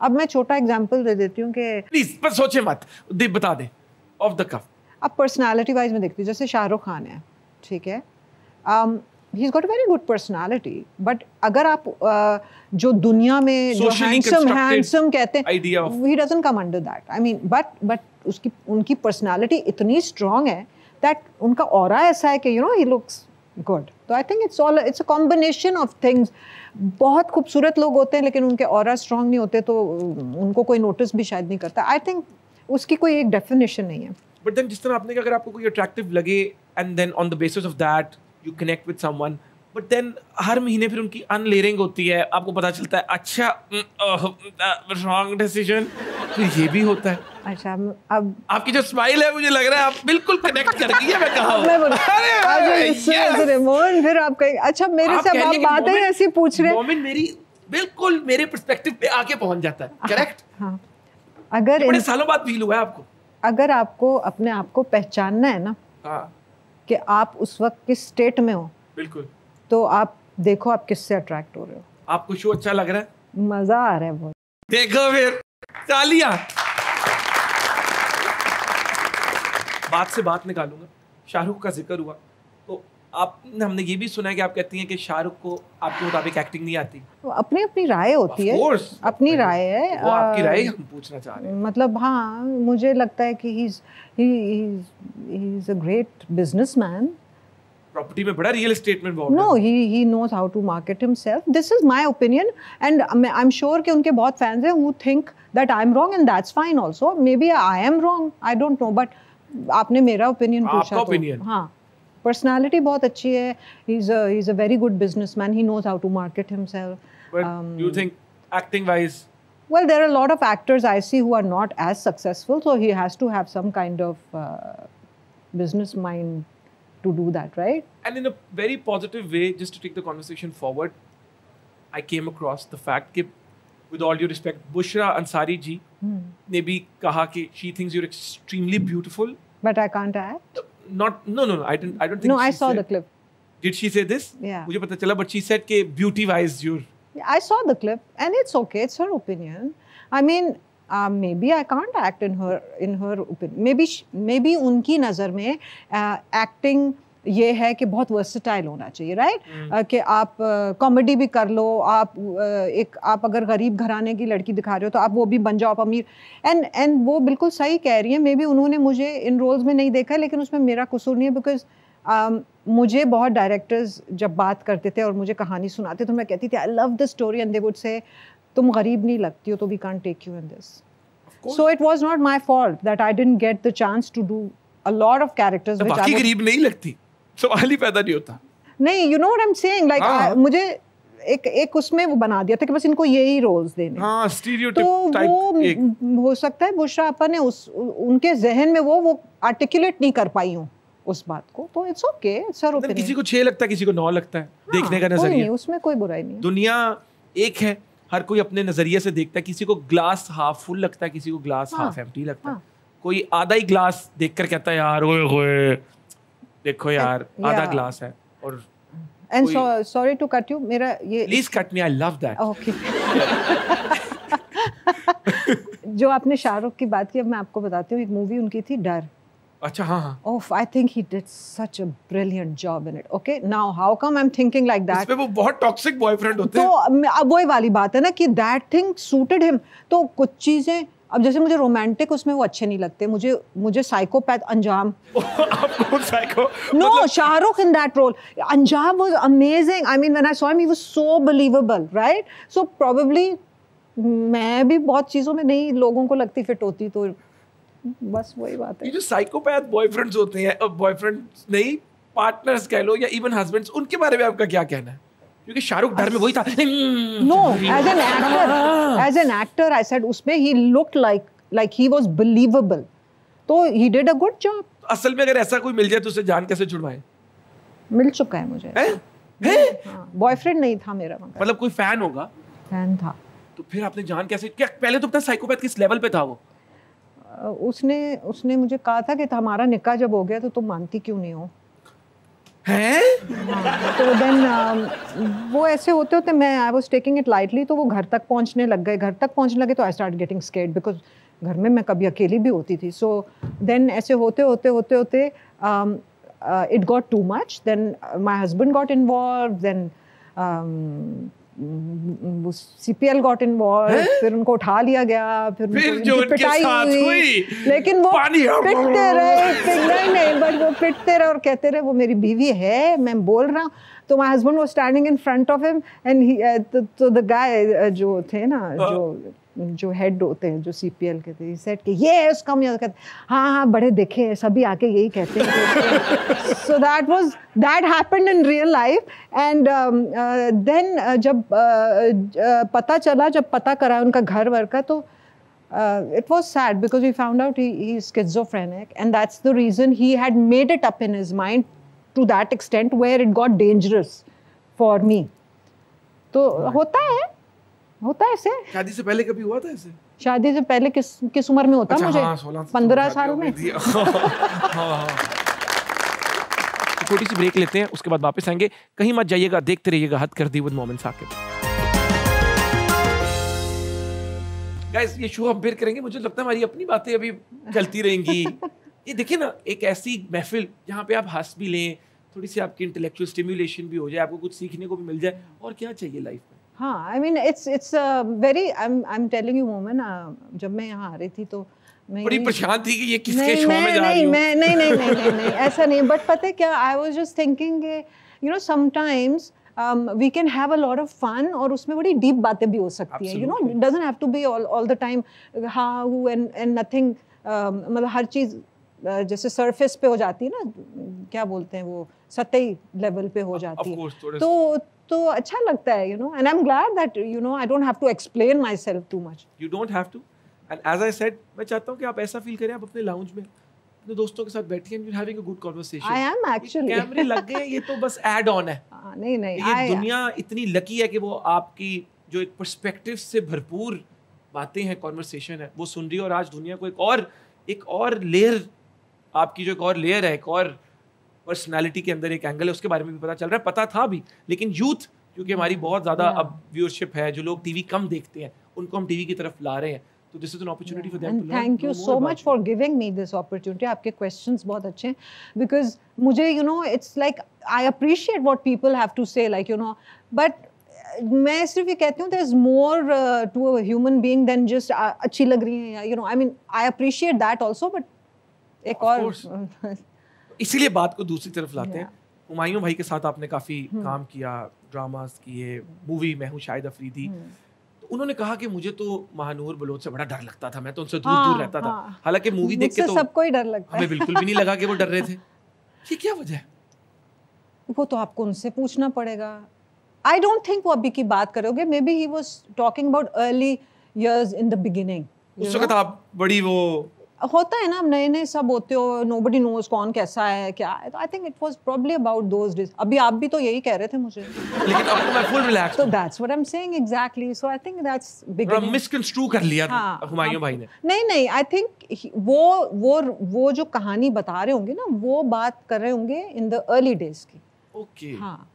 अब मैं छोटा एग्जांपल दे देती हूँ कि प्लीज बस सोचे मत, बता दे ऑफ द कफ। अब पर्सनालिटी वाइज में देखती हूँ, जैसे शाहरुख खान है, ठीक है, he is got a very good personality, but अगर आप जो दुनिया में जो हैंडसम कहते हैं, he doesn't come under that. I mean but उसकी उनकी पर्सनालिटी इतनी स्ट्रांग है दैट उनका ऑरा ऐसा है कि you know he looks good. तो I think it's a combination of things. बहुत खूबसूरत लोग होते हैं लेकिन उनके ऑरा स्ट्रांग नहीं होते तो उनको कोई नोटिस भी शायद नहीं करता। आई थिंक उसकी कोई एक डेफिनेशन नहीं है। बट देन जिस तरह आपने कहा, अगर आपको कोई अट्रैक्टिव लगे and then on the basis of that you connect with someone, but then हर महीने फिर उनकी अनलेयरिंग होती है, आपको पता चलता है अच्छा रॉन्ग डिसीजन, तो ये भी होता है। अच्छा, अब आपकी जो स्माइल है मुझे लग रहा है आप बिल्कुल कनेक्ट कर गई है। मैं कहा मोहन, फिर आप कहीं अच्छा मेरे से आप बातें ऐसी पूछ रहे हैं, मोमिन मेरी बिल्कुल मेरे पर्सपेक्टिव पे आके पहुंच जाता है। करेक्ट। हाँ, अगर बड़े सालों बाद फील हुआ है आपको? अगर आपको अपने आप को पहचानना है ना, हाँ, कि आप उस वक्त किस स्टेट में हो, बिल्कुल, तो आप देखो आप किससे अट्रैक्ट हो रहे हो। आपको शो अच्छा लग रहा है, मजा आ रहा है बहुत, देखो फिर तालियां। बात से बात निकालूंगा, शाहरुख का जिक्र हुआ तो आप, हमने ये भी सुना है कि आप कहती हैं कि शाहरुख को आपके मुताबिक एक्टिंग नहीं आती। अपनी अपनी राय होती है, अपनी राय है, वो आपकी राय हम पूछना चाह रहे हैं। मतलब हाँ, मुझे लगता है कि he is a great businessman. Property में बड़ा रियल एस्टेट में no, he knows how to market himself. This is my opinion and I'm sure कि उनके बहुत fans हैं who think that I'm wrong and that's fine also. Maybe I am wrong, I don't know, but आपने मेरा opinion पूछा तो opinion. हाँ, personality बहुत अच्छी है, he's a very good businessman, he knows how to market himself. But you think acting wise? Well, there are a lot of actors I see who are not as successful, so he has to have some kind of business mind to do that, right? And in a very positive way, just to take the conversation forward, I came across the fact that, with all due respect, Bushra Ansari ji ne bhi kaha ki she thinks you're extremely beautiful. But I can't act. No, I don't think. No, I saw the clip. Did she say this? Yeah. मुझे पता चला, but she said कि beauty wise you're. I saw the clip and it's okay. It's her opinion. I mean, maybe I can't act in her opinion. Maybe उनकी नज़र में acting ये है कि बहुत वर्सेटाइल होना चाहिए, राइट? कि आप कॉमेडी भी कर लो, आप अगर गरीब घराने की लड़की दिखा रहे हो तो आप वो भी बन जाओ, आप अमीर। एंड वो बिल्कुल सही कह रही है। मे बी उन्होंने मुझे इन रोल्स में नहीं देखा, लेकिन उसमें मेरा कसूर नहीं है, बिकॉज मुझे बहुत डायरेक्टर्स जब बात करते थे और मुझे कहानी सुनाते तो मैं कहती थी I love this story and they would say तुम गरीब नहीं लगती हो तो we can't take you in this. So it was not my fault that I didn't get the chance to do a lot of characters which I गरीब नहीं लगती, सवाल ही पैदा नहीं होता। नहीं, you know what I am saying, like मुझे एक उसमें वो बना दिया था कि बस इनको यही रोल्स देने। हाँ, स्टीरियोटाइप तो टाइप वो हो सकता है बुशरा आपा ने उनके जहन में वो आर्टिकुलेट नहीं कर पाई हूँ उस बात को, तो it's okay, it's her opinion. किसी को 6 लगता है, किसी को 9 लगता है, देखने का नजरिया, उसमें कोई बुराई नहीं है। दुनिया एक है, हर कोई अपने नजरिए से देखता है। किसी को ग्लास हाफ फुल लगता है, किसी को ग्लास हाफ एम्प्टी लगता है। कोई आधा ही ग्लास देखकर कहता है यार ओए होए देखो यार आधा ग्लास है। और and sorry to cut you, मेरा ये please cut me, I love that. Okay. जो आपने शाहरुख की बात की, अब मैं आपको बताती हूँ, एक मूवी उनकी थी डर। अच्छा, हाँ। Oh, I think he did such a brilliant job in it. Okay, now how come I am thinking like that? उसमें वो बहुत टॉक्सिक बॉयफ्रेंड होते हैं। तो अब वही वाली बात है ना कि दैट थिंग सूटेड हिम। तो कुछ चीजें, अब जैसे मुझे रोमांटिक उसमें वो अच्छे नहीं लगते, मुझे साइकोपैथ अंजाम। आपको psycho? No, Shahrukh in that role. Anjam was amazing. I mean, when I saw him, he was so believable, right? So probably मैं भी बहुत चीजों में नहीं लोगों को लगती फिट होती, तो बस वही बात है। ये जो साइकोपैथ बॉयफ्रेंड्स होते हैं, बॉयफ्रेंड्स नहीं, पार्टनर्स कह लो या इवन हस्बैंड्स, उनके बारे में आपका क्या कहना है? क्योंकि शाहरुख डर में वही था। No, as an actor, I said उसमें he looked like he was believable. तो he did a good job. असल में अगर ऐसा कोई मिल जाए तो उसे जान कैसे छुड़वाएं? मिल चुका है मुझे। हैं? बॉयफ्रेंड नहीं था मेरा, मतलब कोई फैन होगा? फैन था। तो फिर आपने जान कैसे? क्या पहले तो पता साइकोपैथ किस लेवल पे था वो? उसने मुझे कहा था कि हमारा निकाह जब हो गया तो तुम मानती क्यों नहीं हो? हैं? तो देन वो ऐसे होते होते मैं I was taking it lightly, तो वो घर तक पहुंचने लग गए। घर तक पहुंचने लगे तो I start getting scared, because घर में मैं कभी अकेली भी होती थी। सो देन ऐसे होते होते it got too much. Then my husband got involved. Then CPL got involved. फिर उनको उठा लिया गया। फिर जो उनके साथ हुई, लेकिन वो पिटते रहे। नहीं बट वो पिटते रहे और कहते रहे वो मेरी बीवी है, मैं बोल रहा हूँ। तो my husband was standing in front of him and he तो the guy जो थे ना जो हेड होते हैं जो CPL के थे, सेट कि ये उसका मुझे कहते हाँ बड़े देखे हैं सभी आके यही कहते हैं। सो that happened in real life and then जब पता चला, जब पता करा उनका घर वर का, तो it was sad because we found out he is schizophrenic and that's the reason he had made it up in his mind to that extent where it got dangerous for me. तो होता है ऐसे। शादी से पहले कभी हुआ था ऐसे? शादी से पहले किस उम्र में होता? मुझे 15 साल में। छोटी सी ब्रेक लेते हैं, उसके बाद वापस आएंगे। कहीं मत जाइएगा, देखते रहिएगा हद कर दी विद मोमिन साकिब। गाइस ये शो हम फिर करेंगे, मुझे लगता है हमारी अपनी बातें अभी चलती रहेंगी। ये देखिए ना, एक ऐसी महफिल जहाँ पे आप हंस भी लें, थोड़ी सी आपकी इंटेलेक्चुअल स्टिमुलेशन भी हो जाए, आपको कुछ सीखने को भी मिल जाए, और क्या चाहिए लाइफ में। हाँ, I mean it's very I'm telling you woman, जब मैं यहाँ आ रही थी तो मैं बड़ी परेशान थी कि ये किसके शो में जा रही हूँ। नहीं ऐसा नहीं, बट पता है क्या, I was just thinking you know sometimes we can have a lot of fun और उसमें बड़ी deep बातें भी हो सकती हैं, you know, it doesn't have to be all the time how and nothing, मतलब हर चीज़ जैसे सरफेस पे हो जाती है ना, क्या बोलते हैं वो, सतही लेवल पे हो जाती है, तो अच्छा लगता है, you know, and I'm glad that you know I don't have to explain myself too much. You don't have to, and as I said, मैं चाहता हूँ कि आप ऐसा फील करें, आप अपने लाउंज में अपने दोस्तों के साथ बैठिए and you're having a good conversation. I am actually. कैमरे लग गए, ये तो बस ऐड ऑन है। नहीं ये दुनिया इतनी लकी है कि वो आपकी जो एक पर्सपेक्टिव से भरपूर बातें हैं, कॉन्वर्सेशन है, वो सुन रही है, और आज दुनिया को एक और लेयर, आपकी जो एक और लेयर है, एक और पर्सनालिटी के अंदर एक एंगल है, उसके बारे में भी पता चल रहा है। पता था भी, लेकिन यूथ क्योंकि हमारी बहुत ज़्यादा अब व्यूअरशिप है, जो लोग टीवी कम देखते हैं उनको हम टीवी की तरफ ला रहे हैं, तो this is an opportunity for them to learn. Thank you so much for giving me this opportunity. आपके क्वेश्चंस बहुत अच्छे हैं, बिकॉज मुझे you know it's like I appreciate what people have to say, like you know, but मैं सिर्फ ये कहती हूँ there is more to a human being than just अच्छी लग रही है, you know, I mean I appreciate that also, but एक और इसीलिए बात को दूसरी तरफ लाते हैं। हुमायूं भाई के साथ आपने काफ़ी काम किया, ड्रामास किए, मूवी मैं हूँ शाहिद अफरीदी, तो उन्होंने कहा कि मुझे तो महानूर बलोच से बड़ा डर लगता था, मैं तो उनसे दूर रहता था। हालांकि मूवी देख के तो सबको ही डर लगता है, हमें बिल्कुल भी नहीं लगा कि वो डर रहे थे। ये क्या वजह है? वो तो आपको उनसे पूछना पड़ेगा। आई डोंट थिंक वो अभी की बात करोगे, may be he was talking about early years in the beginning. उस वक्त आप बड़ी वो होता है ना, नए सब होते हो, नोबडी नोज कौन कैसा है क्या है, तो I think it was probably about those days. अभी आप भी तो यही कह रहे थे मुझे, लेकिन अब मैं फुल रिलैक्स, तो that's what I am saying exactly. So I think that's beginning, misconstrue कर लिया हुमायूं भाई ने। नहीं आई थिंक वो जो कहानी बता रहे होंगे ना, वो बात कर रहे होंगे इन द अर्ली डेज की। ओके, हाँ,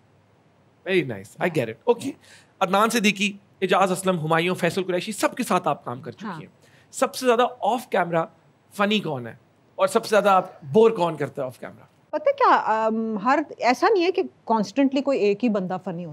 very nice, I get it. Okay, Adnan Siddiqui, Ejaz Aslam, Humayun, Faisal Qureshi, सबके साथ आप काम कर चुकी हैं। सबसे ज्यादा ऑफ कैमरा फनी कौन है और सबसे ज्यादा आप बोर कौन करता है ऑफ कैमरा? पता क्या, हर ऐसा नहीं है कि कॉन्स्टेंटली कोई एक ही बंदा फनी होता है।